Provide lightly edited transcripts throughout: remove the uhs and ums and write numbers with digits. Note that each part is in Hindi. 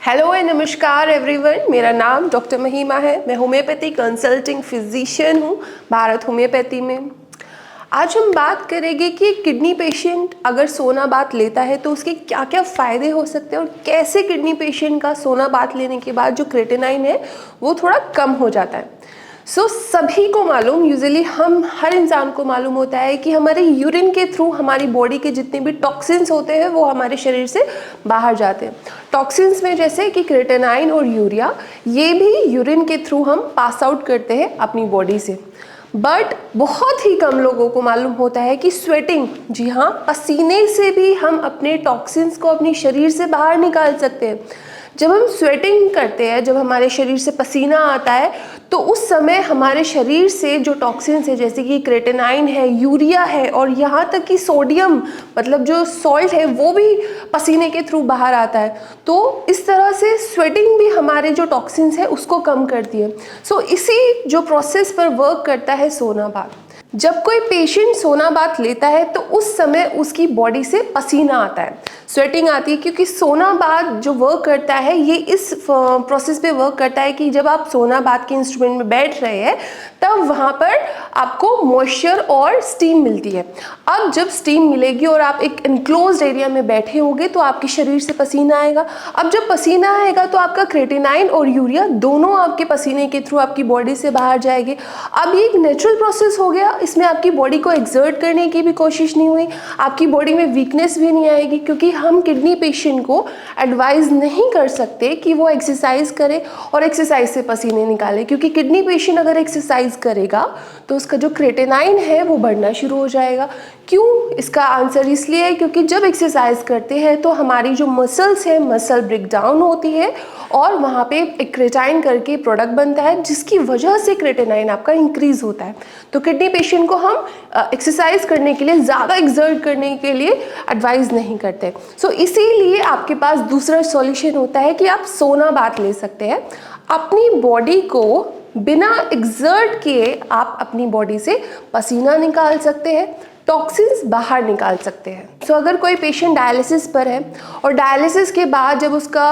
हेलो एंड नमस्कार एवरीवन, मेरा नाम डॉक्टर महिमा है। मैं होम्योपैथी कंसल्टिंग फिजिशियन हूँ भारत होम्योपैथी में। आज हम बात करेंगे कि किडनी पेशेंट अगर सोना बाथ लेता है तो उसके क्या क्या फ़ायदे हो सकते हैं और कैसे किडनी पेशेंट का सोना बाथ लेने के बाद जो क्रेटिनाइन है वो थोड़ा कम हो जाता है। सभी को मालूम, यूजुअली हम हर इंसान को मालूम होता है कि हमारे यूरिन के थ्रू हमारी बॉडी के जितने भी टॉक्सिन्स होते हैं वो हमारे शरीर से बाहर जाते हैं। टॉक्सिन्स में जैसे कि क्रेटिनाइन और यूरिया, ये भी यूरिन के थ्रू हम पास आउट करते हैं अपनी बॉडी से। बट बहुत ही कम लोगों को मालूम होता है कि स्वेटिंग, जी हाँ, पसीने से भी हम अपने टॉक्सिन्स को अपने शरीर से बाहर निकाल सकते हैं। जब हम स्वेटिंग करते हैं, जब हमारे शरीर से पसीना आता है, तो उस समय हमारे शरीर से जो टॉक्सिन्स है जैसे कि क्रेटिनाइन है, यूरिया है और यहाँ तक कि सोडियम मतलब जो सॉल्ट है वो भी पसीने के थ्रू बाहर आता है। तो इस तरह से स्वेटिंग भी हमारे जो टॉक्सिन्स है उसको कम करती है। इसी जो प्रोसेस पर वर्क करता है सोना बाथ। जब कोई पेशेंट सोना बाथ लेता है तो उस समय उसकी बॉडी से पसीना आता है, स्वेटिंग आती है, क्योंकि सोना बाथ जो वर्क करता है ये इस प्रोसेस पे वर्क करता है कि जब आप सोना बाथ के इंस्ट्रूमेंट में बैठ रहे हैं तब वहाँ पर आपको मॉइस्चर और स्टीम मिलती है। अब जब स्टीम मिलेगी और आप एक इनक्लोज्ड एरिया में बैठे होंगे तो आपके शरीर से पसीना आएगा। अब जब पसीना आएगा तो आपका क्रेटिनाइन और यूरिया दोनों आपके पसीने के थ्रू आपकी बॉडी से बाहर जाएंगे। अब ये एक नेचुरल प्रोसेस हो गया, इसमें आपकी बॉडी को एक्सर्ट करने की भी कोशिश नहीं हुई, आपकी बॉडी में वीकनेस भी नहीं आएगी, क्योंकि हम किडनी पेशेंट को एडवाइज नहीं कर सकते कि वो एक्सरसाइज करे और एक्सरसाइज से पसीने निकाले, क्योंकि किडनी पेशेंट अगर एक्सरसाइज करेगा तो उसका जो क्रेटिनाइन है वो बढ़ना शुरू हो जाएगा। क्यों? इसका आंसर इसलिए है क्योंकि जब एक्सरसाइज करते हैं तो हमारी जो मसल्स है, मसल ब्रेक डाउन होती है और वहाँ पे एक क्रेटाइन करके प्रोडक्ट बनता है जिसकी वजह से क्रेटिनाइन आपका इंक्रीज होता है। तो किडनी पेशेंट को हम एक्सरसाइज करने के लिए, ज़्यादा एक्सर्ट करने के लिए एडवाइस नहीं करते। इसीलिए आपके पास दूसरा सॉल्यूशन होता है कि आप सोना बाथ ले सकते हैं। अपनी बॉडी को बिना एक्सर्ट किए आप अपनी बॉडी से पसीना निकाल सकते हैं, टॉक्सिन्स बाहर निकाल सकते हैं। अगर कोई पेशेंट डायलिसिस पर है और डायलिसिस के बाद जब उसका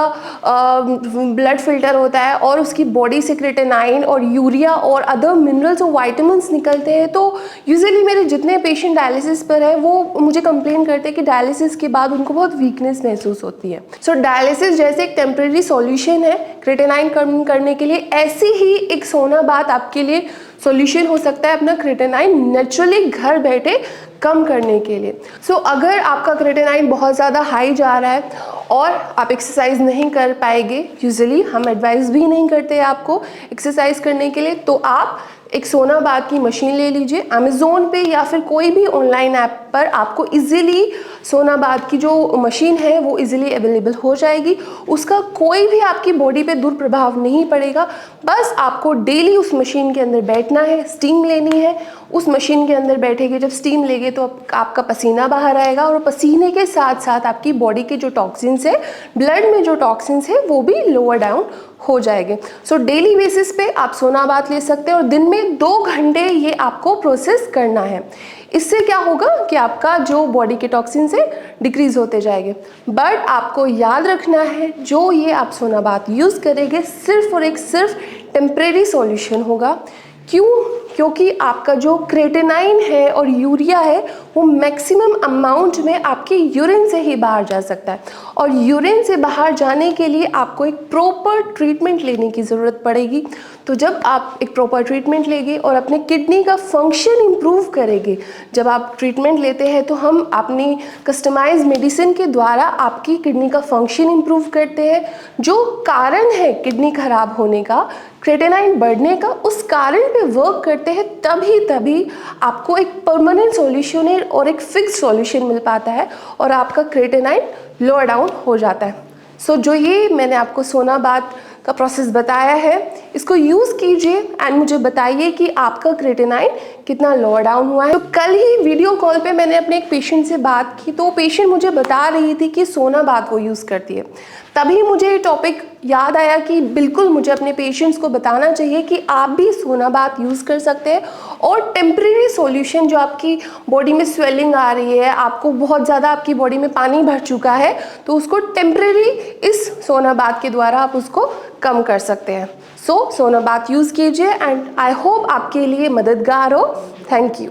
ब्लड फिल्टर होता है और उसकी बॉडी से क्रेटिनाइन और यूरिया और अदर मिनरल्स और वाइटामिन्स निकलते हैं, तो यूजुअली मेरे जितने पेशेंट डायलिसिस पर है वो मुझे कंप्लेन करते हैं कि डायलिसिस के बाद उनको बहुत वीकनेस महसूस होती है। डायलिसिस जैसे एक टेम्परेरी सॉल्यूशन है क्रेटिनाइन कम करने के लिए, ऐसी ही एक सोना बाथ आपके लिए सॉल्यूशन हो सकता है अपना क्रेटिनाइन नेचुरली घर बैठे कम करने के लिए। अगर आपका क्रेटिनाइन बहुत ज़्यादा हाई जा रहा है और आप एक्सरसाइज नहीं कर पाएंगे, यूजुअली हम एडवाइस भी नहीं करते आपको एक्सरसाइज करने के लिए, तो आप एक सोना बाथ की मशीन ले लीजिए। अमेज़ोन पे या फिर कोई भी ऑनलाइन ऐप पर आपको इजीली सोना बाथ की जो मशीन है वो इजीली अवेलेबल हो जाएगी। उसका कोई भी आपकी बॉडी पे दुष्प्रभाव नहीं पड़ेगा। बस आपको डेली उस मशीन के अंदर बैठना है, स्टीम लेनी है। उस मशीन के अंदर बैठेंगे, जब स्टीम लेंगे तो आपका पसीना बाहर आएगा और पसीने के साथ साथ आपकी बॉडी के जो टॉक्सिन्स है, ब्लड में जो टॉक्सिन्स है वो भी लोअर डाउन हो जाएंगे। डेली बेसिस पे आप सोना बाथ ले सकते हैं और दिन में 2 घंटे ये आपको प्रोसेस करना है। इससे क्या होगा कि आपका जो बॉडी के टॉक्सिन्स है डिक्रीज होते जाएंगे। बट आपको याद रखना है, जो ये आप सोना बाथ यूज़ करेंगे सिर्फ और सिर्फ टेम्परेरी सॉल्यूशन होगा। क्यों? क्योंकि आपका जो क्रेटिनाइन है और यूरिया है वो मैक्सिमम अमाउंट में आपके यूरिन से ही बाहर जा सकता है, और यूरिन से बाहर जाने के लिए आपको एक प्रॉपर ट्रीटमेंट लेने की ज़रूरत पड़ेगी। तो जब आप एक प्रॉपर ट्रीटमेंट लेंगे और अपने किडनी का फंक्शन इम्प्रूव करेंगे, जब आप ट्रीटमेंट लेते हैं तो हम अपनी कस्टमाइज मेडिसिन के द्वारा आपकी किडनी का फंक्शन इम्प्रूव करते हैं। जो कारण है किडनी खराब होने का, क्रेटिनाइन बढ़ने का, उस कारण पे वर्क करते हैं, तभी आपको एक परमानेंट सॉल्यूशन और एक फिक्स सॉल्यूशन मिल पाता है और आपका क्रेटिनाइन लोअर डाउन हो जाता है। जो ये मैंने आपको सोना बाथ का प्रोसेस बताया है, इसको यूज़ कीजिए एंड मुझे बताइए कि आपका क्रेटिनाइन कितना लोअर डाउन हुआ है। तो कल ही वीडियो कॉल पे मैंने अपने एक पेशेंट से बात की, तो पेशेंट मुझे बता रही थी कि सोना बाथ वो यूज़ करती है। तभी मुझे ये टॉपिक याद आया कि बिल्कुल मुझे अपने पेशेंट्स को बताना चाहिए कि आप भी सोना बाथ यूज़ कर सकते हैं और टेम्परेरी सॉल्यूशन जो आपकी बॉडी में स्वेलिंग आ रही है, आपको बहुत ज़्यादा आपकी बॉडी में पानी भर चुका है, तो उसको टेम्परेरी इस सोना बाथ के द्वारा आप उसको कम कर सकते हैं। सो सोना बाथ यूज़ कीजिए एंड आई होप आपके लिए मददगार हो। Thank you.